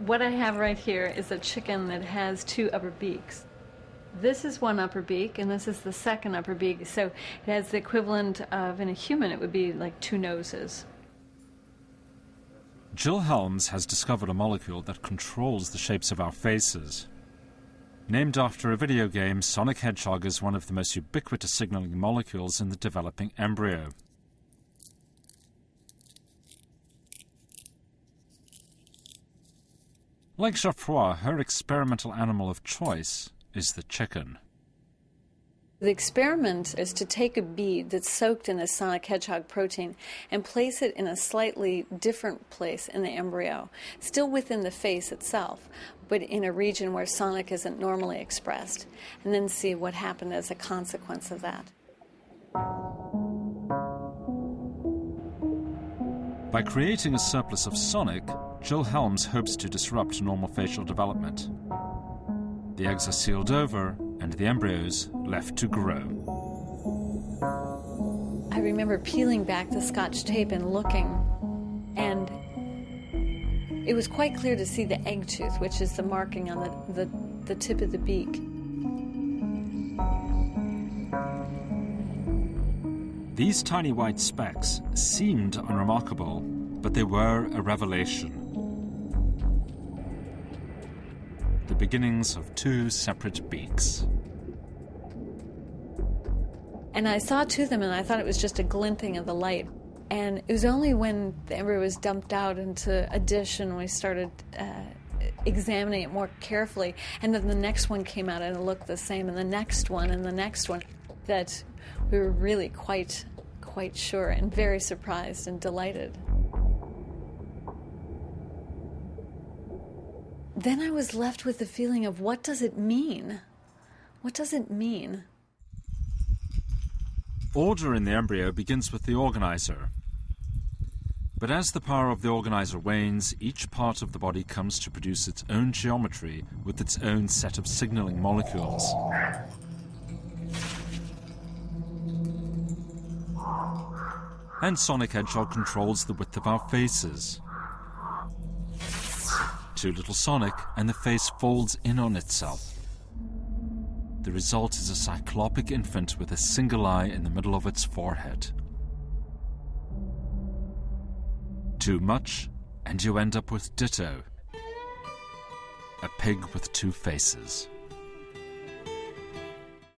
What I have right here is a chicken that has two upper beaks. This is one upper beak, and this is the second upper beak. So it has the equivalent of, in a human, it would be like two noses. Jill Helms has discovered a molecule that controls the shapes of our faces. Named after a video game, Sonic Hedgehog is one of the most ubiquitous signaling molecules in the developing embryo. Like Geoffroy, her experimental animal of choice is the chicken. The experiment is to take a bead that's soaked in a Sonic Hedgehog protein and place it in a slightly different place in the embryo, still within the face itself, but in a region where Sonic isn't normally expressed, and then see what happened as a consequence of that. By creating a surplus of Sonic, Jill Helms hopes to disrupt normal facial development. The eggs are sealed over, and the embryos left to grow. I remember peeling back the Scotch tape and looking, and it was quite clear to see the egg tooth, which is the marking on the tip of the beak. These tiny white specks seemed unremarkable, but they were a revelation. The beginnings of two separate beaks. And I saw two of them, and I thought it was just a glinting of the light. And it was only when the embryo was dumped out into a dish and we started examining it more carefully, and then the next one came out and it looked the same, and the next one, that we were really quite sure and very surprised and delighted. Then I was left with the feeling of, what does it mean? What does it mean? Order in the embryo begins with the organizer. But as the power of the organizer wanes, each part of the body comes to produce its own geometry with its own set of signaling molecules. And Sonic Hedgehog controls the width of our faces. Too little Sonic, and the face folds in on itself. The result is a cyclopic infant with a single eye in the middle of its forehead. Too much, and you end up with Ditto, a pig with two faces.